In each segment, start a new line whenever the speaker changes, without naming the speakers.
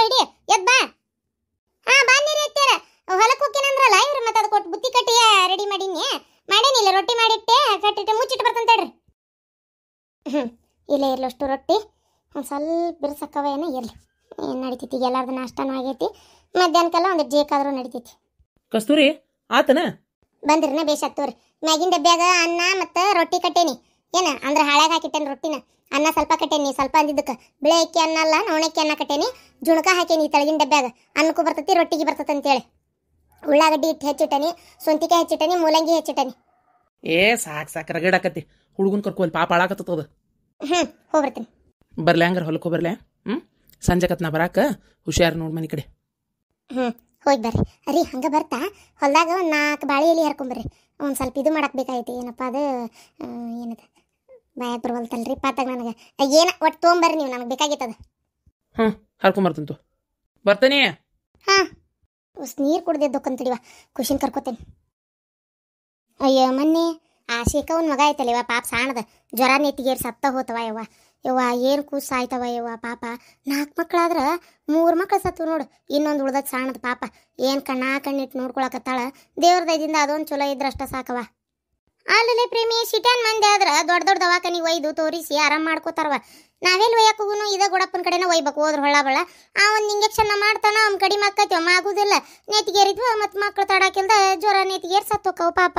ಹಿಡಿ ಎದ್ ಬಾ. ಹಾ ಬಾಂದಿರಿ ಅತ್ಯಾರ ಹೊಲಕ್ಕೆ ಹೋಗ್ತೀನಂದ್ರಲ್ಲ ಇವ್ರು ಮತ್ತೆ ಅದು ಕೊಟ್ಟು ಬುತ್ತಿ ಕಟ್ಟಿ ರೆಡಿ ಮಾಡೀನಿ. ಮಾಡೇನಿಲ್ಲ ರೊಟ್ಟಿ ಮಾಡಿಟ್ಟೆ ಕಟ್ಟಿಟ್ಟೆ ಮುಚ್ಚಿಟ್ಟು ಬರ್ತಂತೇಳ್ರಿ. ಇಲ್ಲೇ ಇರ್ಲಿ ಅಷ್ಟು ರೊಟ್ಟಿ ಒಂದು ಸ್ವಲ್ಪ ಬಿರ್ಸಕ್ಕವ ಏನೋ ಇರಲಿ. ಏನು ನಡಿತೈತಿ ಈಗ ಎಲ್ಲಾರ್ದು ನಾಷ್ಟಾನು ಆಗೈತಿ. ಮಧ್ಯಾಹ್ನಕ್ಕೆಲ್ಲ ಒಂದು ಜೇಕಾದ್ರೂ ನಡಿತೈತಿ.
ಕಸ್ತೂರಿ ಆತನ
ಬಂದ್ರಿನ ಬೇಷ್ ಹತ್ತವ್ರಿ. ಮ್ಯಾಗಿನ ಡಬ್ಬ್ಯಾಗ ಅನ್ನ ಮತ್ತು ರೊಟ್ಟಿ ಕಟ್ಟೇನಿ. ಏನ ಅಂದ್ರೆ ಹಾಳ್ಯಾಗ ಹಾಕಿಟ್ಟೇನಿ ರೊಟ್ಟಿನ. ಅನ್ನ ಸ್ವಲ್ಪ ಕಟ್ಟೇನಿ, ಸ್ವಲ್ಪ ಅಂದಿದ್ದಕ್ಕೆ ಬಿಳೆ ಅಕ್ಕಿ ಅನ್ನ ಅಲ್ಲ ನವಣಕ್ಕಿ ಅನ್ನ ಕಟ್ಟೇನಿ. ಜುಣಕ ಹಾಕೇನಿ ತಳಗಿನ ಡಬ್ಬ್ಯಾಗ. ಅನ್ನಕ್ಕೂ ಬರ್ತೈತಿ ರೊಟ್ಟಿಗೆ ಬರ್ತೈತಿ ಅಂತೇಳಿ. ಉಳ್ಳಾಗಡ್ಡಿ ಇಟ್ಟು ಹೆಚ್ಚಿಟ್ಟನಿ, ಸೊಂತಿಕಾಯಿ ಹೆಚ್ಚಿಟ್ಟನಿ, ಮೂಲಂಗಿ ಹೆಚ್ಚಿಟ್ಟನಿ.
ಏ ಸಾಕು ರಗಡಾಕತಿ ಹುಡುಗನ್ ಕರ್ಕೋಲ್ ಪಾಪ ಹಾಳಾಕತ್ತದ.
ಹೋಗ್ಬರ್ತೀನಿ.
ಬರ್ಲೆ ಹಂಗಾರ ಹೊಲಕ್ಕೆ ಹೋಗ್ಬರ್ಲೆ. ಸಂಜೆ ಕತ್ನ ಬರಾಕ ಹುಷಾರು ನೋಡ್ ಮನೆ ಕಡೆ.
ಹೋಗಿ ಬರ್ರಿ. ಅರಿ ಹಂಗೆ ಬರ್ತಾ ಹೊಲ್ದಾಗ ಒಂದು 4 ಬಾಳೆ ಎಲೆ ಹರ್ಕೊಂಬರ್ರಿ. ಒಂದು ಸ್ವಲ್ಪ ಇದು ಮಾಡಕ್ಕೆ ಬೇಕಾಗೈತಿ. ಏನಪ್ಪ ಅದು ಏನದ ಬಾಯಾಗ ಬರುವಲ್ತಲ್ರಿ ಪಾತಾಗ ನನಗೆ ಏನ ಒಟ್ಟು ತೊಗೊಂಬರ್ರಿ ನೀವು, ನನಗೆ ಬೇಕಾಗಿತ್ತದ.
ಹರ್ಕೊಂಬರ್ತಂತು ಬರ್ತಾನೆ.
ಹಾಂ ನೀರು ಕುಡ್ದೆ ದೊಕ್ಕಂತಿಡಿವ ಖುಷಿನ ಕರ್ಕೋತೇನೆ. ಅಯ್ಯೋ ಮೊನ್ನೆ ಆ ಶೇಖವನ್ ಮಗ ಆಯ್ತಲ್ಲ ಇವ ಪಾಪ ಸಾಣದ ಜ್ವರ ನೆತ್ತಿಗೇರಿ ಸತ್ತ ಹೋತವ. ಯವ್ವ ಏನು ಕೂಸು ಸಾಯ್ತವ ಯವ್ವ ಪಾಪ. 4 ಮಕ್ಳಾದ್ರೆ 3 ಮಕ್ಳು ಸತ್ತು ನೋಡು. ಇನ್ನೊಂದು ಉಳ್ದದ ಸಾಣದ ಪಾಪ. ಏನು ಕಣ್ಣಿಟ್ಟು ನೋಡ್ಕೊಳಕತ್ತಾಳ. ದೇವ್ರ ದಯದಿಂದ ಅದೊಂದು ಚಲೋ ಇದ್ರಷ್ಟ ಸಾಕವ. ಅಲ್ಲೇ ಪ್ರೇಮಿ ಸಿಟ್ಯಾನ್ ಮಂದಿ ಆದ್ರೆ ದೊಡ್ಡ ದೊಡ್ಡ ದವಾಖಾನಿಗೆ ಒಯ್ದು ತೋರಿಸಿ ಆರಾಮ್ ಮಾಡ್ಕೋತಾರವ. ನಾವೆಲ್ಲಿ ಒಯ್ಯಕ್ಕೆ ಹೋಗುನು ಇದ ಗುಡಪ್ಪನ ಕಡೆನ ಒಯ್ಬೇಕು. ಹೋದ್ರ ಹೊಳ್ಳ ಬಳ್ಳ ಆ ಒಂದು ಇಂಜೆಕ್ಷನ್ ಮಾಡ್ತಾನ ಅವ್ನು ಕಡಿಮೆ ಆಕೈತಿ. ಆಗುದಿಲ್ಲ ನೆತ್ತಿಗೇರಿದ್ವ ಮತ್ತು ಮಕ್ಳು ತಡಾಕಿಲ್ದ ಜ್ವರ ನೆತ್ತಿಗೇರಿ ಸತ್ತೋಕವು ಪಾಪ.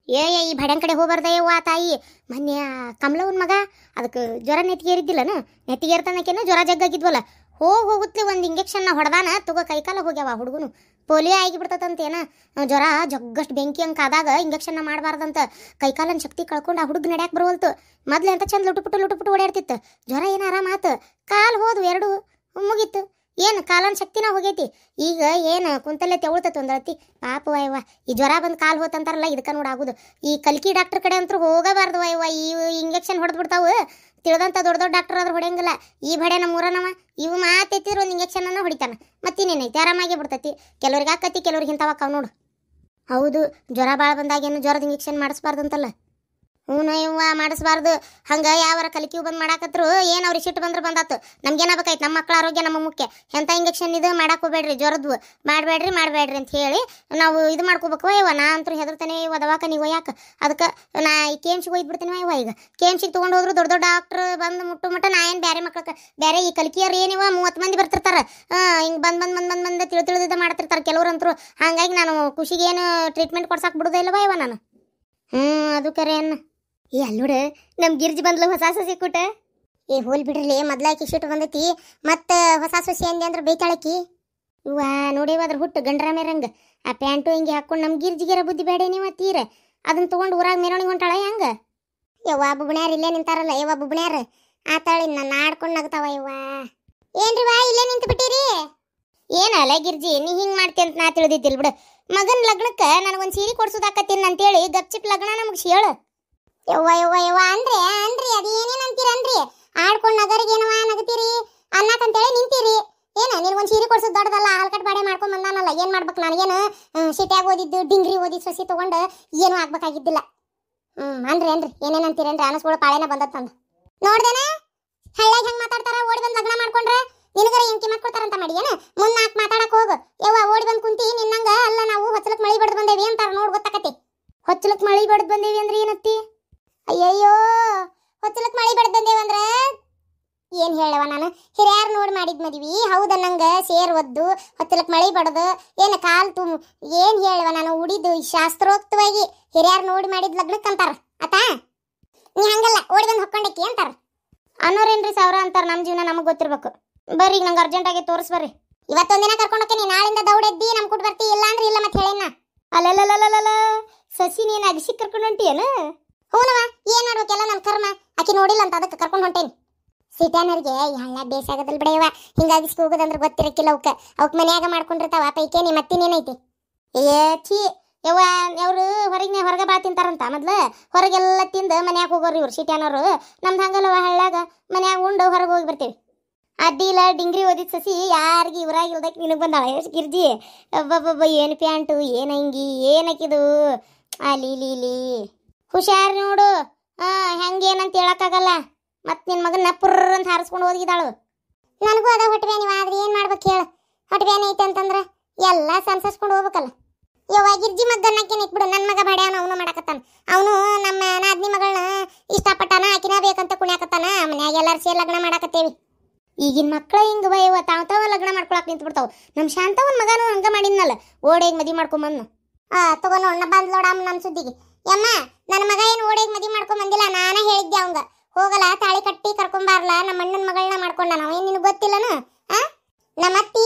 ಈ ಭಡ್ಯನ್ ಕಡೆ ಹೋಗ್ಬಾರ್ದಯ್ಯವ್ವ ತಾಯಿ. ಮೊನ್ನೆ ಕಮಲವನ್ ಮಗ ಅದಕ್ಕೆ ಜ್ವರ ನೆತ್ತಿಗೇರಿದ್ದಿಲ್ಲನ, ನೆತ್ತಿಗೇರ್ತನಕೇನು ಜ್ವರ ಜಗ್ಗಾಗಿದ್ವಲ್ಲ. ಹೋಗುತ್ತಲೆ ಒಂದು ಇಂಜೆಕ್ಷನ್ನ ಹೊಡೆದಾನ ತಗೋ ಕೈಕಾಲ ಹೋಗ್ಯಾವ ಹುಡುಗನು. ಪೋಲಿಯೋ ಆಗಿಬಿಡ್ತದಂತೇನ. ಜ್ವರ ಜಗ್ಗಷ್ಟು ಬೆಂಕಿ ಹಂಗೆ ಕಾದಾಗ ಇಂಜೆಕ್ಷನ್ನ ಮಾಡಬಾರ್ದಂತ. ಕೈಕಾಲನ ಶಕ್ತಿ ಕಳ್ಕೊಂಡು ಆ ಹುಡುಗ ನಡ್ಯಾಕೆ ಬರುವಲ್ತು. ಮೊದ್ಲು ಅಂತ ಚಂದ ಲುಟುಪುಟ್ಟು ಓಡಾಡ್ತಿತ್ತು. ಜ್ವರ ಏನು ಆರಾಮಾತು. ಕಾಲು ಹೋದ್ವು 2 ಮುಗೀತು. ಏನು ಕಾಲನ ಶಕ್ತಿನ ಹೋಗೈತಿ. ಈಗ ಏನು ಕುಂತಲ್ಲೇ ತೆವಳ್ತೈತಿ ಒಂದಳತಿ ಪಾಪ ವಯವ್ವ. ಈ ಜ್ವರ ಬಂದು ಕಾಲು ಹೋತಂತಾರಲ್ಲ ಇದಕ್ಕೆ ನೋಡಾಗುದು. ಈ ಕಲ್ಕಿ ಡಾಕ್ಟರ್ ಕಡೆ ಅಂತೂ ಹೋಗಬಾರ್ದು ವಯವ್ವ. ಈ ಇಂಜೆಕ್ಷನ್ ಹೊಡೆದ್ಬಿಡ್ತಾವು. ತಿಳಿದಂಥ ದೊಡ್ಡ ಡಾಕ್ಟರ್ ಆದ್ರೆ ಹೊಡೆಯಂಗಿಲ್ಲ. ಈ ಭಡೆ ನಮ್ಮೂರನವ ಇವು ಮಾತೆತ್ತಿದ್ರು ಒಂದು ಇಂಜೆಕ್ಷನನ್ನು ಹೊಡಿತಾನ. ಮತ್ತಿನ್ನೇನೈತಿ ಆರಾಮಾಗಿ ಬಿಡ್ತೈತಿ. ಕೆಲವ್ರಿಗೆ ಆಕತಿ ಕೆಲವ್ರಿಗೆ ಇಂಥವಕ್ಕಾವ ನೋಡು. ಹೌದು ಜ್ವರ ಭಾಳ ಬಂದಾಗೇನು ಜ್ವರದ ಇಂಜೆಕ್ಷನ್ ಮಾಡಿಸ್ಬಾರ್ದಂತಲ್ಲ. ಹ್ಞೂ ಇವ್ವ ಮಾಡಿಸ್ಬಾರ್ದು. ಹಂಗೆ ಯಾವರ ಕಲಿಕಿವು ಬಂದು ಮಾಡಾಕತ್ರು ಏನು ಅವ್ರಿಗೆ ಸಿಟ್ಟು ಬಂದ್ರೆ ಬಂದಾತು. ನಮ್ಗೇನಾಗಬೇಕಾಯ್ತು ನಮ್ಮ ಮಕ್ಕಳ ಆರೋಗ್ಯ ನಮ್ಮ ಮುಖ್ಯ. ಎಂಥ ಇಂಜೆಕ್ಷನ್ ಇದು ಮಾಡಕ್ಕೆ ಹೋಗ್ಬೇಡ್ರಿ, ಜ್ವರದ್ವು ಮಾಡಬೇಡ್ರಿ ಅಂತ ಹೇಳಿ ನಾವು ಇದು ಮಾಡ್ಕೋಬೇಕು. ಇವ ನಾ ಅಂತೂ ಹೆದರ್ತಾನೆ ಇವ ದವಾಖಾನಿಗೆ ಒಯ್ಯಾಕ. ಅದಕ್ಕೆ ನಾ ಈ KMCಗೆ ಒಯ್ದುಬಿಡ್ತೀನಿ ಇವ. ಈಗ KMCಗೆ ತೊಗೊಂಡು ಹೋದ್ರು ದೊಡ್ಡ ಡಾಕ್ಟ್ರ್ ಬಂದು ಮುಟ್ಟು ಮಟ್ಟ ನಾ ಏನು ಬೇರೆ ಮಕ್ಳಿಗೆ ಬೇರೆ ಈ ಕಲಿಕಿಯರು ಏನಿವ 30 ಮಂದಿ ಬರ್ತಿರ್ತಾರೆ. ಹಿಂಗೆ ಬಂದು ತಿಳಿದಿದ್ದ ಮಾಡ್ತಿರ್ತಾರೆ ಕೆಲವ್ರಂತರು. ಹಾಗಾಗಿ ನಾನು ಖುಷಿಗೆ ಏನು ಟ್ರೀಟ್ಮೆಂಟ್ ಕೊಡ್ಸಕ್ಕೆ ಬಿಡೋದೇ ಇಲ್ಲವ ಇವ ನಾನು. ಅದು ಕರೆ ಅನ್ನ. ಅಲ್ಲೋಡ ನಮ್ಮ ಗಿರ್ಜಿ ಬಂದ್ಲು ಹೊಸ ಸೊಸಿ ಕೂಟ. ಹೋಲ್ ಬಿಡ್ರಿ ಮೊದ್ಲಾಕಿ ಶೀಟ್ ಬಂದೈತಿ. ಮತ್ತು ಹೊಸ ಸೊಸಿ ಅಂದೆ ಅಂದ್ರೆ ಬೇತಾಳಕಿ. ಇವ ನೋಡಿವ ಅದ್ರ ಹುಟ್ಟು ಗಂಡ್ರ ಮೇರಂಗ ಆ ಪ್ಯಾಂಟು ಹಿಂಗೆ ಹಾಕೊಂಡು ನಮ್ಮ ಗಿರ್ಜಿಗೆರ ಬುದ್ಧಿ ಬೇಡ ನೀವು ತೀರ ಅದನ್ನ ತೊಗೊಂಡು ಊರಾಗ ಮೆರವಣಿಗೆ ಹೊಂಟಾಳ ಹೆಂಗ. ಯವ್ವ ಬುಬ್ಣ್ಯಾರ ಇಲ್ಲೇ ನಿಂತಾರಲ್ಲ. ಯವ್ವ ಬುಬ್ಣ್ಯಾರ ಆತಾಳಿ ನಾನು ಆಡ್ಕೊಂಡು ನಗ್ತಾವ. ಯವ್ವ ಏನ್ರಿ ವಾ ಇಲ್ಲೇ ನಿಂತು ಬಿಟ್ಟಿರಿ. ಏನಲ್ಲ ಗಿರ್ಜಿ ನೀ ಹಿಂಗೆ ಮಾಡ್ತಿ ಅಂತ ನಾ ತಿಳಿದಿದ್ದಿಲ್ಲ ಬಿಡು. ಮಗನ ಲಗ್ನಕ್ಕೆ ನನಗೊಂದು ಸೀರೆ ಕೊಡ್ಸೋದಾಕತ್ತೀನಿ ಅಂತೇಳಿ ಗಪ್ಚಿಪ್ ಲಗ್ನ ನಮಗೆ ಹೇಳು. ಯವ್ವ ಅಂದ್ರಿ ಅದೇನೇನು ಅಂತೀರನ್ರಿ. ಆಡ್ಕೊಂಡು ನಗರಿಗೆ ಏನವ ನಗತೀರಿ ಅನ್ನಕಂತೇಳಿ ನಿಂತೀರಿ. ಏನ ನಿನ್ಗೊಂದು ಸೀರೆ ಕೊಡ್ಸೋದು ದೊಡ್ಡದಲ್ಲ. ಹಾಲ್ಕಟ್ ಬಾಡೆ ಮಾಡ್ಕೊಂಡು ಬಂದಾನಲ್ಲ. ಏನು ಮಾಡ್ಬೇಕು ನನಗೇನು ಸಿಟಿಯಾಗಿ ಓದಿದ್ದು ಡಿಂಗ್ರಿ ಓದಿದ್ದು ಸೊಸಿ ತೊಗೊಂಡು ಏನೂ ಆಗ್ಬೇಕಾಗಿದ್ದಿಲ್ಲ. ಅನ್ರಿ ಏನೇನು ಅಂತೀರೇನ್ರಿ ಅನಸ್ಗಳು ಪಾಳೆನ ಬಂದತ್ತಂದು ನೋಡ್ದೇನ. ಹಳ್ಳಿಯಾಗ ಹೆಂಗೆ ಮಾತಾಡ್ತಾರ ಓಡಿ ಬಂದು ಲಗ್ನ ಮಾಡ್ಕೊಂಡ್ರೆ ನಿನಗರ ಎಂಕಿ ಮಾಡ್ಕೊಡ್ತಾರಂತ ಮಾಡಿ ಏನು ಮುಂದೆ ನಾಲ್ಕು ಮಾತಾಡಕ್ಕೆ ಹೋಗು. ಯವ್ವ ಓಡಿ ಬಂದು ಕುಂತಿ ನಿನ್ನಂಗ ಅಲ್ಲ ನಾವು ಹೊಚ್ಚಲಕ್ಕೆ ಮಳಿ ಬಡ್ದು ಬಂದೇವಿ ಅಂತಾರ ನೋಡಿ ಗೊತ್ತಾಕತಿ. ಹೊಚ್ಚಲಕ್ಕೆ ಮಳಿ ಬಡ್ದು ಬಂದೇವಿ ಅಂದ್ರೆ ಏನತ್ತಿ. ಅಯ್ಯಯ್ಯೋ ಹೊಚ್ಚಲಕ್ಕೆ ಮಳಿ ಬಡ್ದು ಬಂದೇವಿ ಅಂದ್ರೆ ಏನು ಹೇಳವ ನಾನು. ಹಿರಿಯಾರು ನೋಡಿ ಮಾಡಿದ ಮದ್ವಿ ಹೌದ ನಂಗೆ ಸೇರ್ ಒದ್ದು ಹೊಚ್ಚಲಕ್ಕೆ ಮಳಿ ಬಡ್ದು ಏನು ಕಾಲು ತುಂಬ ಏನು ಹೇಳುವ ನಾನು. ಉಡಿದು ಶಾಸ್ತ್ರೋಕ್ತವಾಗಿ ಹಿರಿಯಾರು ನೋಡಿ ಮಾಡಿದ ಲಗ್ನಕ್ಕೆ ಅಂತಾರ ಆತಾ. ನೀ ಹಂಗಲ್ಲ ಓಡಿ ಬಂದು ಹೊಕ್ಕೊಂಡಕ್ಕಿ ಅಂತಾರ. ಅನ್ನೋರೇನ್ರಿ ಸಾವಿರ ಅಂತಾರ. ನಮ್ಮ ಜೀವನ ನಮಗೆ ಗೊತ್ತಿರ್ಬೇಕು. ಬರ್ರಿ ನಂಗೆ ಅರ್ಜೆಂಟಾಗಿ ತೋರಿಸ್ಬರ್ರಿ. ಇವತ್ತೊಂದಿನ ಕರ್ಕೊಂಡೋಕೆ ನಾಳಿಂದ ದೌಡೆದ್ದಿ ನಮ್ಮ ಕೂಟ ಬರ್ತಿ. ಇಲ್ಲ ಅಂದ್ರೆ ಇಲ್ಲ ಮತ್ತೆ ಹೇಳೇನ. ಅಲ್ಲಲ್ಲ ಸಸಿ ನೀನು ಅಗಿಸಿ ಕರ್ಕೊಂಡು ಹೊಂಟಿಯೇನು. ಹೂನವ ಏನು ಮಾಡ್ಬೇಕೆಲ್ಲ ನನ್ನ ಕರ್ಮ. ಆಕಿ ನೋಡಿಲ್ಲ ಅಂತ ಅದಕ್ಕೆ ಕರ್ಕೊಂಡು ಹೊಂಟೇನಿ. ಸಿಟ್ಯಾನರಿಗೆ ಎಲ್ಲ ಬೇಸಾಗದಲ್ಲಿ ಬಿಡೆಯವ. ಹಿಂಗಾಗಿ ಹೋಗೋದಂದ್ರೆ ಗೊತ್ತಿರಕ್ಕಿಲ್ಲ. ಅವಕ್ಕೆ ಮನ್ಯಾಗ ಮಾಡ್ಕೊಂಡಿರ್ತಾವ ಪೈಕೇನಿ ಮತ್ತಿನೇನೈತಿ. ಛೀ ಯವ್ವ ಅವರು ಹೊರಗೆ ಬಾ ತಿಂತಾರಂತ. ಮೊದ್ಲು ಹೊರಗೆಲ್ಲ ತಿಂದು ಮನ್ಯಾಗ ಹೋಗೋರು ಇವ್ರು ಸಿಟ್ಯಾನವರು. ನಮ್ದು ಹಂಗಲ್ಲವ ಹಳ್ಳಾಗ ಮನ್ಯಾಗ ಉಂಡು ಹೊರಗೆ ಹೋಗಿ ಬರ್ತೀವಿ. ಅಡ್ಡಿಲ್ಲ ಡಿಂಗ್ರಿ ಓದಿದ ಸಸಿ ಯಾರಿಗೆ ಇವ್ರಾಗಿಲ್ದಕ್ಕೆ ನಿನಗೆ ಬಂದಾಳ ಗಿರ್ಜಿ. ಒಬ್ಬೊಬ್ಬೊಬ್ಬ ಏನು ಪ್ಯಾಂಟು ಏನು ಅಂಗಿ ಏನಕ್ಕಿದು ಲೀ ಹುಷಾರು ನೋಡು. ಹೆಂಗೇನಂತ ಹೇಳಕ್ಕಾಗಲ್ಲ. ಮತ್ತು ನಿನ್ನ ಮಗನ ಪುರ್ರ ಅಂತ ಹಾರಿಸ್ಕೊಂಡು ಓದಿದಾಳು. ನನಗೂ ಅದ ಹೊಟ್ಟೆ ನೀವು ಆದ್ರೆ ಏನು ಮಾಡ್ಬೇಕು ಹೊಟ್ಟೆ ಬ್ಯಾನೆ ಐತೆ ಅಂತಂದ್ರೆ ಎಲ್ಲ ಸನ್ಸಸ್ಕೊಂಡು ಹೋಗ್ಬೇಕಲ್ಲ. ಯವ್ವ ಗಿರ್ಜಿ ಮಗನ್ನಕ್ಕೇನು ಇಟ್ಬಿಡು, ನನ್ನ ಮಗ ಬಡ್ಯಾನ ಅವನು ಮಾಡಕತ್ತಾನ. ಅವನು ನಮ್ಮ ನಾದ್ನಿ ಮಗಳನ್ನ ಇಷ್ಟಪಟ್ಟಾನ, ಆಕಿನ ಬೇಕಂತ ಕುಣ್ಯಾಕತ್ತಾನ. ಮನ್ಯಾಗ ಎಲ್ಲಾರು ಸೇರಿ ಲಗ್ನ ಮಾಡಾಕತ್ತೇವಿ. ಈಗಿನ ಮಕ್ಳ ಹಿಂಗ ಬಯವ ತಾವ ಲಗ್ನ ಮಾಡ್ಕೊಳಕ್ ನಿಂತ್ಬಿಡ್ತಾವ. ನಮ್ಮ ಶಾಂತವನ್ ಮಗನು ಹಂಗ ಮಾಡಿದ್ನಲ್ಲ, ಓಡೇಗ್ ಮದಿ ಮಾಡ್ಕೊಂಬಂದು. ತಗೋ ನೋಡ್ ಬಂದ್ ನೋಡ ನಮ್ಮ ಸುದ್ದಿಗೆ. ಯಮ್ಮ ನನ್ನ ಮಗ ಏನು ಓಡೇಗ್ ಮದಿ ಮಾಡ್ಕೊಂಬಂದಿಲ್ಲ, ನಾನ ಹೇಳಿದ್ದೆ ಅವಂಗ ಹೋಗಲ್ಲ ತಾಳಿ ಕಟ್ಟಿ ಕರ್ಕೊಂಬಾರ್ಲ, ನಮ್ಮ ಅಣ್ಣನ ಮಗಳನ್ನ ಮಾಡ್ಕೊಂಡ. ನಾವೇನು ನಿನಗೆ ಗೊತ್ತಿಲ್ಲನ? ನಮ್ಮ ಅತ್ತಿ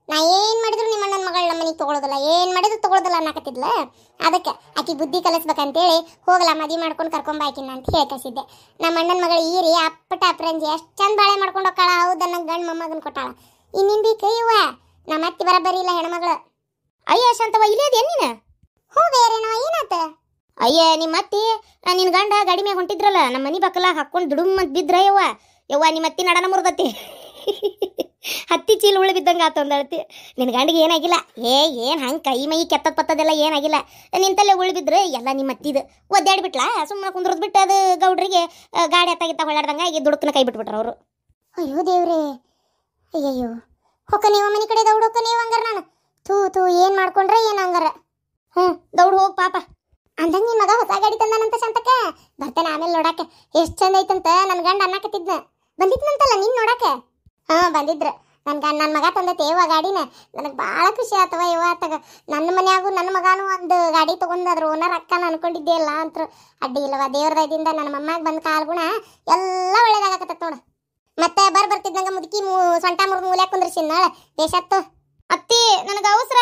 ನಾ ಏನ್ ಮಾಡಿದ್ರು ನಿಮ್ಮ ಅಣ್ಣನ ಮಗಳ ನಮ್ಮ ಮನೆಗೆ ತಗೊಳ್ಳೋದಿಲ್ಲ, ಏನ್ ಮಾಡಿದ್ರು ತಗೊಳ್ಳೋದಿಲ್ಲ ಅನ್ನಕತ್ತಿದ್ಲ. ಅದಕ್ಕೆ ಆಕಿ ಬುದ್ಧಿ ಕಲಿಸ್ಬೇಕಂತೇಳಿ ಹೋಗಲ್ಲ ಮದಿ ಮಾಡ್ಕೊಂಡು ಕರ್ಕೊಂಬ ಆಕಿನ ಅಂತ ಹೇಳಿ ಕಳಿಸಿದ್ದೆ. ನಮ್ಮ ಅಣ್ಣನ ಮಗಳು ಈರಿ ಅಪ್ಪಟ ಅಪ್ರಂಜಿ ಎಷ್ಟು ಚಂದ ಬಾಳೆ ಮಾಡ್ಕೊಂಡು ಹೋಗ್ತಾಳ. ಹೌದ ನಂಗೆ ಗಂಡು ಮೊಮ್ಮಗನ್ ಕೊಟ್ಟಾಳ. ಇನ್ನೇನ್ ಬೇಕು ಇವ ನಮ್ಮ ಅತ್ತಿ ಬರಬರಿ ಇಲ್ಲ ಹೆಣ್ಮಗಳು. ಅಯ್ಯ ಶಾಂತವ ಇಲ್ಲೇ ಅದೇನು ನೀನು? ಹ್ಞೂ ಬೇರೇನೋ ಏನಾತ? ಅಯ್ಯ ನಿಮ್ಮ ಅತ್ತಿ ನಿನ್ನ ಗಂಡ ಗಾಡಿ ಮ್ಯಾಗ ಹೊಂಟಿದ್ರಲ್ಲ, ನಮ್ಮ ಮನೆ ಬಕ್ಕಲ ಹಾಕೊಂಡು ದುಡುಮ್ ಅಂತ ಬಿದ್ರ. ಯವ್ವ ನಿಮ್ಮ ಅತ್ತಿ ನಡನ ಮುರ್ದತಿ, ಹತ್ತಿ ಚೀಲ ಉಳ್ಳಿ ಬಿದ್ದಂಗೆ ಆತ ಅಂದಳತಿ. ನಿನ್ನ ಗಂಡಿಗೆ ಏನಾಗಿಲ್ಲ. ಏನು ಹಂಗೆ ಕೈ ಮೈ ಕೆತ್ತದ ಪತ್ತದೆಲ್ಲ ಏನಾಗಿಲ್ಲ. ನಿಂತಲ್ಲೇ ಉಳ್ಳಿ ಬಿದ್ರೆ ಎಲ್ಲ ನಿಮ್ಮ ಅತ್ತಿದು ಒದ್ದಾಡಿಬಿಟ್ಲಾ. ಸುಮ್ಮನೆ ಕುಂದ್ರದ್ ಬಿಟ್ಟು ಅದು ಗೌಡ್ರಿಗೆ ಗಾಡಿ ಹತ್ತಾಗಿತ್ತ ಹೊಳ್ಳಾಡ್ದಂಗೆ ಆಗಿ ದುಡುಕನ ಕೈ ಬಿಟ್ಬಿಟ್ರು ಅವರು. ಅಯ್ಯೋ ದೇವ್ರೇ, ಅಯ್ಯಯ್ಯೋ ಹೊಕ್ಕ ನೀವು ಮನೆ ಕಡೆ ದೌಡ್ ಹೊಕ್ಕ ನೀವು ಹಂಗಾರ. ನಾನು ತೂ ಏನು ಮಾಡ್ಕೊಂಡ್ರೆ ಏನು ಹಂಗಾರ. ದೌಡ್ ಹೋಗಿ ಪಾಪ ಅಂದಂಗೆ ನಿಮ್ಮ ಮಗ ಹೊಸ ಗಾಡಿ ತಂದಾನಂತ ಶಾಂತಕ್ಕ. ಬರ್ತಾನೆ ಆಮೇಲೆ ನೋಡಾಕೆ ಎಷ್ಟು ಚಂದ ಐತಂತ ನನ್ನ ಗಂಡ ಅನ್ನಕತ್ತಿದ್ನ. ಬಂದಿದ್ನಂತಲ್ಲ ನೀನು ನೋಡಾಕೆ? ಬಂದಿದ್ರು. ನನ್ನ ಮಗ ತಂದೈತೆ ಇವ ಗಾಡಿನ. ನನಗೆ ಭಾಳ ಖುಷಿ ಆತವ ಇವ ಆತಾಗ. ನನ್ನ ಮನ್ಯಾಗೂ ನನ್ನ ಮಗಾನು ಒಂದು ಗಾಡಿ ತೊಗೊಂಡು ಅದ್ರ ಓನರ್ ಅಕ್ಕನ ಅನ್ಕೊಂಡಿದ್ದೆ ಇಲ್ಲ ಅಂತ ಅಡ್ಡಿ ಇಲ್ಲವ. ದೇವ್ರ ದಯದಿಂದ ನನ್ನ ಮಮ್ಮಾಗ ಬಂದ ಕಾಲ್ಗುಣ ಎಲ್ಲ ಒಳ್ಳೇದಾಗತ್ತ ನೋಡು. ಮತ್ತೆ ಬರ್ತಿದ್ದಂಗ ಮುದುಕಿ ಸೊಂಟ ಮುರಿದು ಮೂಲ್ಯಾಕ ಕುಂದ್ರಿಸಿನ ನಾಳೆ ದೇಶತ್ತು. ಅತ್ತಿ ನನಗೆ ಅವಸರ.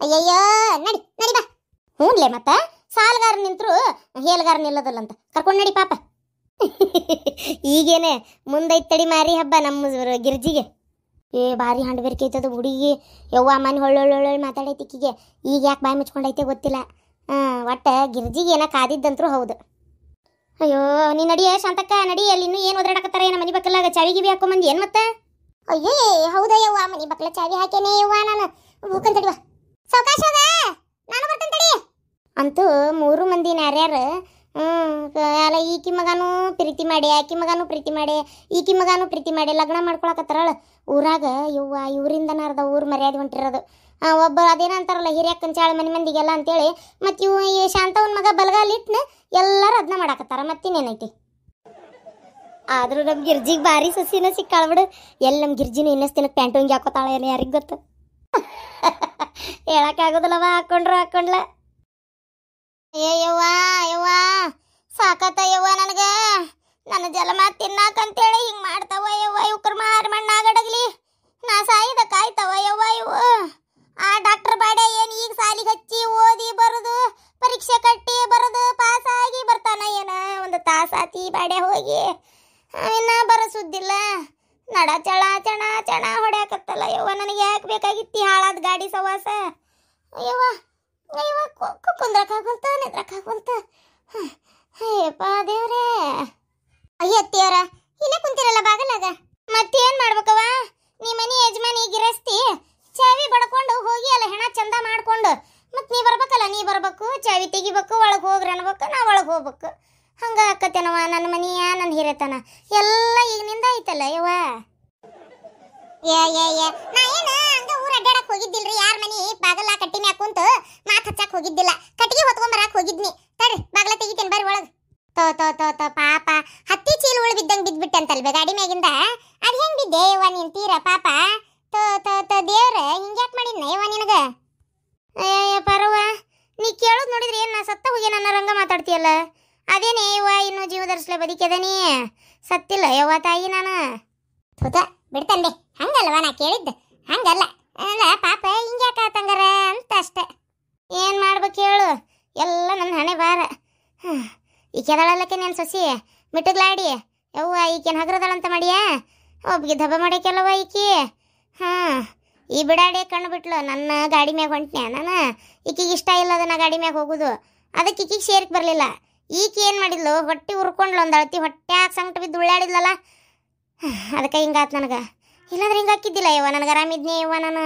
ಅಯ್ಯಯ್ಯೋ ನಡಿ ನಡಿ ಬಾ. ಹ್ಞೂನ್ಲೇ ಮತ್ತೆ ಸಾಲ್ಗಾರ ನಿಂತರು ಹೇಲ್ಗಾರ ನಿಲ್ಲದಲ್ಲ ಅಂತ ಕರ್ಕೊಂಡು ನಡಿ ಪಾಪ. ಈಗೇನೆ ಮುಂದೈತ್ ತಡಿ ಮಾರಿ ಹಬ್ಬ ನಮ್ಮ ಗಿರ್ಜಿಗೆ. ಭಾರಿ ಹಂಡು ಬೆರ್ಕೆ ಐತದ ಹುಡುಗಿ. ಯವ್ವ ಮನೆ ಹೊಳ್ಳೊಳ್ಳೊಳ್ಳೆ ಮಾತಾಡೈತಿಕ್ಕಿಗೆ. ಈಗ ಯಾಕೆ ಬಾಯಿ ಮುಚ್ಕೊಂಡೈತೆ ಗೊತ್ತಿಲ್ಲ. ಒಟ್ಟು ಗಿರ್ಜಿಗೆ ಏನೋ ಕಾದಿದ್ದಂತರೂ ಹೌದು. ಅಯ್ಯೋ ನೀ ನಡಿಯ ಶಾಂತಕ್ಕ ನಡಿ. ಅಲ್ಲಿ ಇನ್ನೂ ಏನು ಒದರಾಡಕತ್ತಾರ ಏನೋ ಮನೆ ಬಕ್ಕಲಾಗ ಚಾವಿ ಗಿವಿ ಹಾಕೊಂಬಂದು ಏನು ಮತ್ತೆ? ಅಯ್ಯೋ ಹೌದಾ ಯವ್ವ ಮನೆ ಬಕ್ಕಲ ಚಾವಿ ಹಾಕೇನೆ ಯವ್ವ ನಾನು. ಹೋಗ್ಕಂತ ತಡಿವ ಸಾವಕಾಶ ಹೋಗ, ನಾನು ಬರ್ತೇನೆ ತಡಿ. ಅಂತೂ 3 ಮಂದಿ ಯಾರ್ಯಾರು ಅಲ್ಲ ಈಕಿ ಮಗನೂ ಪ್ರೀತಿ ಮಾಡಿ, ಆಕಿ ಮಗನೂ ಪ್ರೀತಿ ಮಾಡಿ, ಈಕಿ ಮಗನೂ ಪ್ರೀತಿ ಮಾಡಿ ಲಗ್ನ ಮಾಡ್ಕೊಳಕತ್ತಾರಳ ಊರಾಗ. ಯವ್ವ ಇವರಿಂದನ ಅರ್ಧ ಊರು ಮರ್ಯಾದೆ ಹೊಂಟಿರೋದು. ಒಬ್ಬ ಅದೇನ ಅಂತಾರಲ್ಲ ಹಿರಿಯಕ್ಕನ ಚಾಳ ಮನೆ ಮಂದಿಗೆಲ್ಲ ಅಂತೇಳಿ. ಮತ್ತು ಇವು ಈ ಶಾಂತವನ ಮಗ ಬಲಗಾಲಿಟ್ನ ಎಲ್ಲರೂ ಅದನ್ನ ಮಾಡಾಕತ್ತಾರ. ಮತ್ತಿನ್ನೇನೈತಿ? ಆದ್ರೂ ನಮ್ಮ ಗಿರ್ಜಿಗೆ ಭಾರಿ ಸಸಿನ ಸಿಕ್ಕಾಳ್ಬಿಡು. ಎಲ್ಲಿ ನಮ್ಮ ಗಿರ್ಜಿನೂ ಇನ್ನಷ್ಟು ಪ್ಯಾಂಟು ಹಿಂಗೆ ಹಾಕೋತಾಳೆ ಏನೋ ಯಾರಿಗೆ ಗೊತ್ತು. ಹೇಳಕ್ಕಾಗೋದಿಲ್ಲವ, ಹಾಕೊಂಡ್ಲ. ಯವ್ವ ಸಾಕತ್ತ ಯವ್ವ ನನಗೆ. ನನ್ನ ಜಲಮ ತಿನ್ನಾಕಂತೇಳಿ ಹಿಂಗೆ ಮಾಡ್ತಾವ ಯವ್ವ. ಇವ್ಕರ ಮಾರಿ ಮಣ್ಣಾಗಡಗ್ಲಿ ನಾ ಸಾಯಿದ ಕಾಯ್ತಾವ ಯವ್ವ ಇವು. ಆ ಡಾಕ್ಟರ್ ಬಾಡೆ ಏನು ಈಗ ಸಾಲಿಗೆ ಹಚ್ಚಿ ಓದಿ ಬರೋದು ಪರೀಕ್ಷೆ ಕಟ್ಟಿ ಬರೋದು ಪಾಸ್ ಆಗಿ ಬರ್ತಾನ ಏನ ಒಂದು ತಾಸಾತಿ ಬಾಡೆ ಹೋಗಿ ಇನ್ನ ಬರೋ ಸುದ್ದಿಲ್ಲ. ನಡ ಚಣ ಹೊಡ್ಯಾಕತ್ತಲ್ಲ ಯವ್ವ. ನನಗೆ ಯಾಕೆ ಬೇಕಾಗಿತ್ತಿ ಹಾಳಾದ ಗಾಡಿ ಸವಾಸ ಯವ್ವ. ಕುಂದ್ರಕ್ಕಾಗಲ್ತ ನಿದ್ರಕ್ಕಾಗಲ್ತ. ಅಯ್ಯಪ್ಪ ದೇವ್ರೇ. ಅಯ್ಯತ್ತಿಯವರ ಇಲ್ಲೇ ಕುಂತಿರಲ್ಲ ಬಾಗಲಾಗ. ಮತ್ತೇನ್ ಮಾಡ್ಬೇಕವ? ನೀ ಮನಿ ಯಜಮಾನಿ ಗಿರಸ್ತಿ ಚಾವಿ ಬಡ್ಕೊಂಡು ಹೋಗಿ ಅಲ್ಲ ಹೆಣ ಚಂದ ಮಾಡ್ಕೊಂಡು. ಮತ್ ನೀ ಬರ್ಬೇಕಲ್ಲ, ನೀ ಬರ್ಬೇಕು ಚಾವಿ ತೆಗಿಬೇಕು, ಒಳಗೆ ಹೋಗ್ರಿ ಅನ್ಬೇಕು, ನಾ ಒಳಗೆ ಹೋಗ್ಬೇಕು. ಹಂಗ ಆಕತ್ತೇನವ ನನ್ನ ಮನಿಯ ನನ್ನ ಹಿರೇತನ ಎಲ್ಲ ಈಗಿನಿಂದ ಐತಲ್ಲ ಯವ್ವ. ನಾ ಏನ ಹಂಗ ಊರ ಅಡ್ಡಾಡಕ್ ಹೋಗಿದ್ದಿಲ್ರಿ. ಯಾರ ಮನಿ ಬಾಗಲ ಕಟ್ಟಿ ಮ್ಯಾಗ ಕುಂತು ಮಾತ್ ಹಚ್ಚಕ್ ಹೋಗಿದ್ದಿಲ್ಲ. ಕಟ್ಟಿಗೆ ಹೊತ್ಕೊಂಬರಕ್ ಹೋಗಿದ್ನಿ. ತಡ್ರಿ ಬಾಗಲ ತೆಗಿತೇನೆ ಬರ್ರಿ ಒಳಗ್. ತೋ ಪಾಪ ಹತ್ತಿ ಚೀಲ ಉಳಿ ಬಿದ್ದಂಗೆ ಬಿದ್ಬಿಟ್ಟಂತಲ್ಬೆ ಗಾಡಿ ಮ್ಯಾಗಿಂದ. ಅದ್ ಹೆಂಗ್ ಬಿದ್ದೆ ಯವ್ವ ನೀನ್ ತೀರ ಪಾಪ. ತೋ ದೇವ್ರ ಹಿಂಗ್ಯಾಕ್ ಮಾಡಿನ ಯವ್ವ ನಿನಗ? ಪರವ ನೀ ಕೇಳೋದ್ ನೋಡಿದ್ರಿ ಏನ್ ನಾ ಸತ್ತ ಹೋಗಿ ನನ್ನ ರಂಗ ಮಾತಾಡ್ತೀಯಲ್ಲ. ಅದೇನೇ ಯವ್ವ ಇನ್ನು ಜೀವದರ್ಸ್ಲೆ ಬದುಕಿದನಿ, ಸತ್ತಿಲ್ಲ ಯವ್ವ ತಾಯಿ ನಾನು. ಬಿಡ್ತಂದೆ ಹಂಗಲ್ವಾ ನಾ ಕೇಳಿದ್ದ. ಹಂಗಲ್ಲ ಅಲ್ಲ ಪಾಪ ಹಿಂಗ್ಯಾಕಾತಂಗಾರ ಅಂತ ಅಷ್ಟೆ. ಏನು ಮಾಡ್ಬೇಕು ಹೇಳು, ಎಲ್ಲ ನನ್ನ ಹಣೆ ಬಾರ. ಈಕೆದಳಲ್ಲಕ್ಕೆ ನಾನು ಸೊಸಿ ಮಿಟ್ಟಗ್ಲಾಡಿ ಯವ್ವ. ಈಕೇನು ಹಗ್ರದಳಂತ ಮಾಡಿಯಾ? ಒಬ್ಗೆ ದಬ್ಬ ಮಾಡ್ಯಾಕೆಲ್ಲವ ಈಕಿ. ಈ ಬಿಡಾಡಿ ಕಣ್ಣು ಬಿಟ್ಲು ನನ್ನ ಗಾಡಿ ಮ್ಯಾಗ ಹೊಂಟ್ನ್ಯಾ ನಾನು. ಈಕಿಗೆ ಇಷ್ಟ ಇಲ್ಲದ ನಾ ಗಾಡಿ ಮ್ಯಾಗ ಹೋಗುದು. ಅದಕ್ಕೆ ಈಕಿಗೆ ಸೇರ್ಕ್ ಬರಲಿಲ್ಲ. ಈಕಿ ಏನು ಮಾಡಿದ್ಲು, ಹೊಟ್ಟೆ ಉರ್ಕೊಂಡ್ಲು ಒಂದು ಅಳತಿ. ಹೊಟ್ಟೆಯಾಗ ಸಂಕಟ ಬಿದ್ದು ಉಳ್ಳಾಡಿದ್ಲಲ್ಲ, ಅದಕ್ಕೆ ಹಿಂಗಾತ್ ನನಗೆ. ಇಲ್ಲಾಂದ್ರೆ ಹಿಂಗೆ ಹಾಕಿದ್ದಿಲ್ಲ ಯವ್ವ. ನನಗೆ ಆರಾಮಿದ್ನಿ ಯವ್ವ ನಾನು.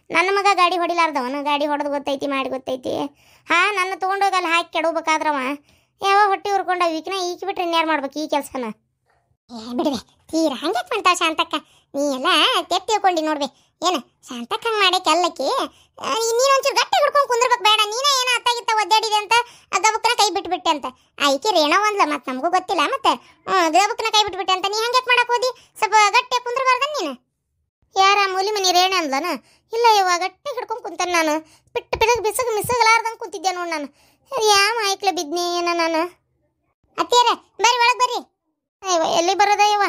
ನನ್ನ ಮಗ ಗಾಡಿ ಹೊಡಿಲಾರ್ದವನು ಗಾಡಿ ಹೊಡೆದು ಗೊತ್ತೈತಿ ಮಾಡಿ ಗೊತ್ತೈತಿ. ನನ್ನ ತೊಗೊಂಡೋಗಿ ಅಲ್ಲಿ ಹಾಕಿ ಕೆಡಬೇಕಾದ್ರವ ಯಾವ ಹೊಟ್ಟೆ ಉರ್ಕೊಂಡ ಈಕಿನ ಈಕಿ ಬಿಟ್ರೆ ಇನ್ಯಾರು ಮಾಡ್ಬೇಕು ಈ ಕೆಲಸನ? ಬಿಡ್ವೆ ತೀರ ಹಂಗೆ ಮಾಡ್ತಾವ ಶಾಂತಕ್ಕ. ನೀ ಎಲ್ಲ ತೆಪ್ಪು ತಿಳ್ಕೊಂಡು ನೋಡ್ಬೆ. ಏನು ಶಾಂತಕ್ಕೆ ಹಂಗೆ ಮಾಡಕ್ಕೆ ಅಲ್ಲಕ್ಕಿ ನೀನು ಒಂಚೂರು ಗಟ್ಟಿ ಹಿಡ್ಕೊಂಡು ಕುಂದ್ರಬೇಕು ಬೇಡ. ನೀನೇ ಏನೋ ಅತ್ತಾಗಿತ್ತ ಒದ್ದಾಡಿದೆ ಅಂತ ಗಬಕ್ಕನ ಕೈ ಬಿಟ್ಬಿಟ್ಟೆ ಅಂತ ಆಯ್ಕೆ ರೇಣೋ ಅಂದ್ಲ. ಮತ್ತೆ ನಮಗೂ ಗೊತ್ತಿಲ್ಲ ಮತ್ತೆ ಗಬಕ್ಕನ ಕೈ ಬಿಟ್ಬಿಟ್ಟೆ ಅಂತ ನೀ ಹಂಗೆ ಮಾಡಕ್ಕೆ ಹೋದಿ? ಸ್ವಲ್ಪ ಗಟ್ಟಿ ಕುಂದ್ರಬಾರ್ದ ನೀನು? ಯಾರ ಮೂಲಿ ಮನಿ ರೇಣೆ ಅಂದ್ಲನ? ಇಲ್ಲ ಇವಾಗ ಗಟ್ಟಿ ಹಿಡ್ಕೊಂಡು ಕುಂತೇನೆ ನಾನು. ಬಿಟ್ಟು ಬಿಡಗ್ ಬಿಸಗ್ ಮಿಸಗಲಾರ್ದಂಗೆ ಕುಂತಿದ್ದೆ ನೋಡಿ ನಾನು. ಯಾವ ಆಯ್ಕ್ಲೆ ಬಿದ್ನಿ ಏನೋ ನಾನು. ಅತ್ತಿಯರ ಬರ್ರಿ ಒಳಗೆ ಬರ್ರಿ. ಅಯ್ಯವ ಎಲ್ಲಿ ಬರೋದ ಇವ?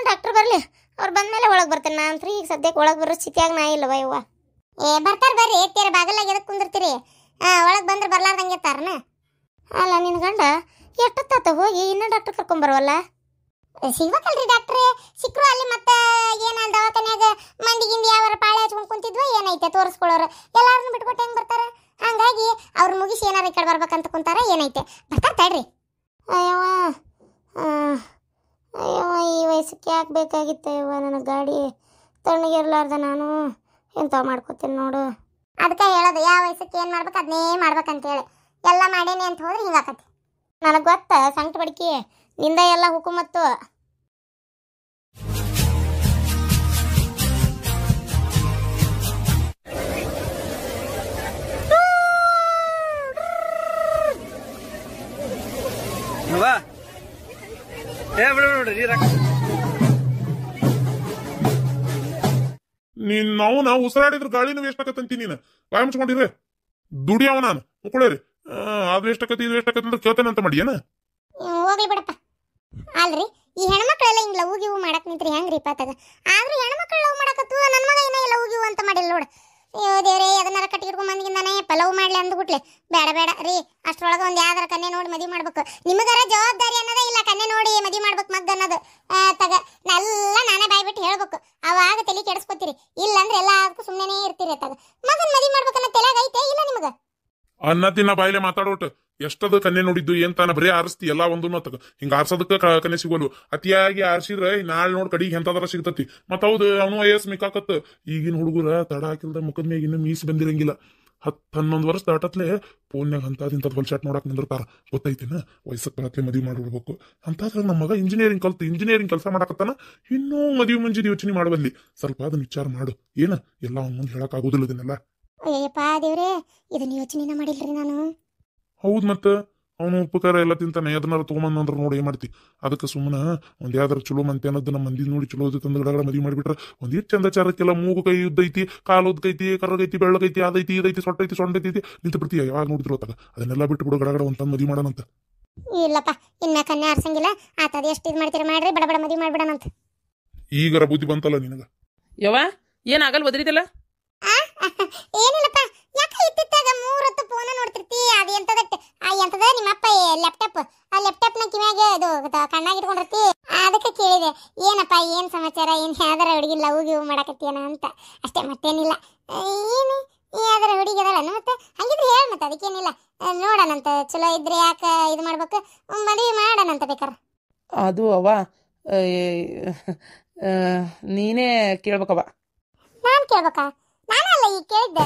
ಡಾಕ್ಟ್ರ್ ಬರಲಿ, ಅವ್ರು ಬಂದಮೇಲೆ ಒಳಗೆ ಬರ್ತೇನೆ ನಾನು. ಈಗ ಸದ್ಯಕ್ಕೆ ಒಳಗೆ ಬರೋ ಸ್ಥಿತಿಯಾಗ ನಾ ಇಲ್ಲವ ಇವ. ಬರ್ತಾರೆ ಬರ್ರಿ. ಎತ್ತಿಯರ ಬಾಗಲಾಗ ಎದಕ್ಕೆ ಕುಂದಿರ್ತೀರಿ? ಒಳಗೆ ಬಂದ್ರೆ ಬರ್ಲಾರ್ದಂಗೆ ತಾರನ. ಅಲ್ಲ ನಿನ್ನ ಗಂಡ ಎಷ್ಟೊತ್ತಾತ ಹೋಗಿ ಇನ್ನೂ ಡಾಕ್ಟ್ರ್ ಕರ್ಕೊಂಬರ್ವಲ್ಲ? ಸಿಗ್ಬೇಕಲ್ರಿ ಡಾಕ್ಟ್ರೇ. ಸಿಕ್ಕರು ಅಲ್ಲಿ ಮತ್ತೆ ಏನ ದವಾಖಾನ್ಯಾಗ ಮಂದಿಗಿಂದ ಯಾವಾರ ಪಾಳೆ ಹಚ್ಕೊಂಡು ಕುಂತಿದ್ವ ಏನೈತೆ ತೋರಿಸ್ಕೊಳ್ಳೋರು ಎಲ್ಲಾರನ್ನು ಬಿಟ್ಕೊಟ್ಟು ಹೆಂಗೆ ಬರ್ತಾರೆ? ಹಂಗಾಗಿ ಅವ್ರು ಮುಗಿಸಿ ಏನಾರ ಈ ಕಡೆ ಬರ್ಬೇಕಂತ ಕುಂತಾರ ಏನೈತೆ ಬರ್ತಾರೆ ತಡ್ರಿ. ಅಯ್ಯವ ಅಯ್ಯವ ಈ ವಯಸ್ಸಕ್ಕೆ ಯಾಕೆ ಬೇಕಾಗಿತ್ತು ಅಯ್ಯವ ನನಗೆ ಗಾಡಿ? ತಣ್ಣಗಿರ್ಲಾರ್ದ ನಾನು ಎಂತ ಮಾಡ್ಕೋತೀನಿ ನೋಡು. ಅದಕ್ಕೆ ಹೇಳೋದು ಯಾವ ವಯಸ್ಸಕ್ಕೆ ಏನು ಮಾಡ್ಬೇಕು ಅದನ್ನೇ ಮಾಡ್ಬೇಕಂತೇಳಿ. ಎಲ್ಲ ಮಾಡೇನಿ ಅಂತ ಹೋದ್ರೆ ಹಿಂಗಾಕತಿ. ನನಗೆ ಗೊತ್ತ ಸಂಕಟ ಬಡ್ಕಿ ನಿಂದ ಎಲ್ಲ ಹುಕುಮತ್ತು.
ನಾವು ಉಸಿರಾಡಿದ್ರ ಗಾಳಿನೂ ವೇಸ್ಟ್ ಆಕತ್ತಂತಿ. ನೀನು ಬಾಯ್ ಮುಚ್ಕೊಂಡಿರಿ ದುಡಿಯವ ನಾನು ಮುಕ್ಕಳೇರಿ. ಅದು ವೇಸ್ಟ್ ಆಕತಿ ಇದು ವೇಸ್ಟ್ ಆಕತಿ ಅಂತ ಕೇಳ್ತೇನೆ ಅಂತ ಮಾಡಿ ಏನ?
ಹೋಗ್ಲಿ ಬಿಡಪ್ಪ. ಅಲ್ರಿ ಈ ಹೆಣ್ಮಕ್ಳೆಲ್ಲ ಹಿಂಗ್ ಲವ್ ಗಿವ್ ಮಾಡಕ್ ನಿಂತ್ರಿ ಹೆಂಗ್ರಿ ಪಾತಾಗ? ಆದ್ರೂ ಹೆಣ್ಮಕ್ಳು ಲವ್ ಮಾಡಕತ್ತು ನನ್ನ ಮಗ ಏನ ಲವ್ ಗಿವ್ ಅಂತ ಮಾಡಿಲ್ಲ ನೋಡು. ಅಯ್ಯೋ ದೇವ್ರೇ, ಅದನ್ನಾರ ಕಟ್ಟಿ ಹಿಡ್ಕೊಂಡ್ ಬಂದಿಂದಾನೆ ಪಲವ್ ಮಾಡ್ಲಿ ಅಂದ್ಬಿಟ್ಲೆ. ಬೇಡ ಬೇಡ ರೀ, ಅಷ್ಟ್ರೊಳಗೆ ಒಂದು ಯಾವ್ದಾರ ಕನ್ನೆ ನೋಡಿ ಮದುವೆ ಮಾಡ್ಬೇಕು. ನಿಮಗಾರ ಜವಾಬ್ದಾರಿ ಅನ್ನೋದೇ ಇಲ್ಲ. ಕನ್ನೆ ನೋಡಿ ಮದುವೆ ಮಾಡ್ಬೇಕು ಮಗ್ ಅನ್ನೋದು ತಗ ಎಲ್ಲ ನಾನೇ ಬಾಯ್ಬಿಟ್ಟು ಹೇಳ್ಬೇಕು. ಅವಾಗ ತಲೆ ಕೆಡಿಸ್ಕೊತೀರಿ. ಇಲ್ಲಾಂದ್ರೆ ಎಲ್ಲದಕ್ಕೂ ಸುಮ್ಮನೆ ಇರ್ತೀರಿ. ತಗ ಮಗನ್ ಮದುವೆ ಮಾಡ್ಬೇಕನ್ನೋ ತಲೆಯಾಗ ಐತೆ ಇಲ್ಲ ನಿಮಗ?
ಅನ್ನ ತಿನ್ನ ಬಾಯಿಲೆ ಮಾತಾಡೋಟ್ ಎಷ್ಟದ ಕನ್ನೆ ನೋಡಿದ್ದು ಏನ್ ತಾನ ಬರೀ ಆರಿಸ್ತಿ ಎಲ್ಲ ಒಂದು ತಗ. ಹಿಂಗ ಆರ್ಸೋದಕ್ಕ ಕನ್ನೆ ಸಿಗೋಲು. ಅತಿಯಾಗಿ ಆರ್ಸಿದ್ರೆ ನಾಳೆ ನೋಡ್ ಕಡಿಗೆ ಎಂತದಾರ ಸಿಗ್ತತಿ. ಮತ್ ಹೌದು ಅವನು ವಯಸ್ ಮಿಕ್ಕಾಕತ್. ಈಗಿನ ಹುಡುಗರ ತಡ ಹಾಕಿಲ್ದ ಮುಖದ ಮ್ಯಾಗ ಇನ್ನು ಮೀಸ್ ಬಂದಿರಂಗಿಲ್ಲ. 10-11 ವರ್ಷ ದಾಟತ್ಲೆ ಫೋನ್ಯಾಗ ಅಂತದ್ ಹೊಲ್ಸಾಟ್ ನೋಡಕ್ ನಿಂದಿರ್ತಾರ. ಗೊತ್ತೈತಿನ? ವಯಸ್ಸಕ್ಕೆ ಹತ್ಲೆ ಮದ್ವಿ ಮಾಡ್ಬಿಡ್ಬೇಕು ಅಂತಾದ್ರ ನಮ್ಮ ಮಗ ಇಂಜಿನಿಯರಿಂಗ್ ಕೆಲಸ ಮಾಡಕತ್ತಾನ. ಇನ್ನೂ ಮದುವೆ ಮುಂಜಿದ ಯೋಚನೆ ಮಾಡಬಲ್ಲಿ. ಸ್ವಲ್ಪ ಅದನ್ನ ವಿಚಾರ ಮಾಡು. ಏನ ಎಲ್ಲ ಅವ್ನ ಮುಂದೆ ಹೇಳಕ್ ಆಗೋದಿಲ್ಲ ಇದನ್ನೆಲ್ಲ.
ಅಯ್ಯಪ್ಪ ದೇವ್ರೇ, ಇದನ್ನ ಯೋಚನೆನ ಮಾಡಿಲ್ರಿ ನಾನು.
ಹೌದ್ ಮತ್ತ ಅವನು ಉಪಕಾರ ಎಲ್ಲ ತಿಂತಾನೆ. ಅದನ್ನಾರ ತಗೊಂಬಂದ್ರ ನೋಡಿ ಏನ್ ಮಾಡ್ತಿ? ಅದಕ್ಕೆ ಸುಮ್ಮನೆ ಒಂದ್ ಯಾವ್ದಾರ ಚಲೋ ಮಂತೆ ಅನ್ನೋದು ನಮ್ಮ ಮಂದಿ ನೋಡಿ ಚಲೋ ತಂದ ಗಡಗಡ ಮದ್ವಿ ಮಾಡಿಬಿಟ್ರ ಒಂದಿಷ್ಟು ಚಂದ ಚಾರಕ್ಕೆಲ್ಲ ಮೂಗು ಕೈ ಉದ್ದೈತಿ, ಕಾಲು ಉದ್ದೈತಿ, ಕರ್ರಗೈತಿ, ಬೆಳ್ಳಗೈತಿ, ಅದೈತಿ ಇದೈತಿ, ಸೊಟ್ಟೈತಿ, ಸೊಂಡೈತಿ ನಿಂತು ಬಿಡ್ತೀಯ. ಯಾವಾಗ ನೋಡಿದ್ರು ಅತ್ತಾಗ ಅದನ್ನೆಲ್ಲ ಬಿಟ್ಟು ಬಿಡು. ಗಡಗಡ ಒಂದ್ ತಂದ್ ಮದ್ವಿ ಮಾಡೋಣಂತ.
ಇಲ್ಲಪ್ಪ, ಇನ್ನ ಕನ್ಯಾ ಆರ್ಸಂಗಿಲ್ಲ. ಆತದ ಎಷ್ಟು ಇದು ಮಾಡ್ತೀರ ಮಾಡ್ರಿ, ಬಡ ಬಡ ಮದ್ವಿ ಮಾಡ್ಬಿಡಣಂತ.
ಈಗರ ಬುದ್ಧಿ ಬಂತಲ್ಲ ನಿನಗ?
ಯವ್ವ ಏನಾಗಲ್ ಒದರಿದಲ್ಲ?
ಏನಿಲ್ಲಪ್ಪ, ಯಾಕ ಇತ್ತಿತ್ತಾಗ 3 ಹೊತ್ತು ಫೋನ್ ನೋಡ್ತಿರ್ತಿ? ಅದು ಎಂತದ ನಿಮ್ಮಪ್ಪ ಲ್ಯಾಪ್ಟಾಪ್, ಆ ಲ್ಯಾಪ್ಟಾಪ್ ನ ಕಿವ್ಯಾಗ ಇದು ಕಣ್ಣಾಗ ಇಟ್ಕೊಂಡಿರ್ತಿ. ಅದಕ್ಕೆ ಕೇಳಿದೆ ಏನಪ್ಪ ಏನ್ ಸಮಾಚಾರ, ಏನ್ ಯಾವ್ದಾರ ಹುಡುಗಿ ಲವ್ ಗಿವ್ ಮಾಡಕತ್ತೇನ ಅಂತ ಅಷ್ಟೇ, ಮತ್ತೇನಿಲ್ಲ. ಏನು ಯಾವ್ದಾರ ಹುಡುಗಿ ಅದಲ್ಲ ಮತ್ತೆ? ಹಂಗಿದ್ರೆ ಹೇಳ ಮತ್ತೆ, ಅದಕ್ಕೇನಿಲ್ಲ. ನೋಡೋಣಂತ, ಚಲೋ ಇದ್ರೆ ಯಾಕ ಇದು ಮಾಡ್ಬೇಕು, ಮದುವೆ ಮಾಡೋಣಂತ ಬೇಕಾರ.
ಅದು ಅವ್ವ ನೀನೇ ಕೇಳ್ಬೇಕವ್ವ.
ನಾನ್ ಕೇಳ್ಬೇಕಾ? ನಾನಲ್ಲ ಈಗ ಕೇಳಿದ್ದೆ.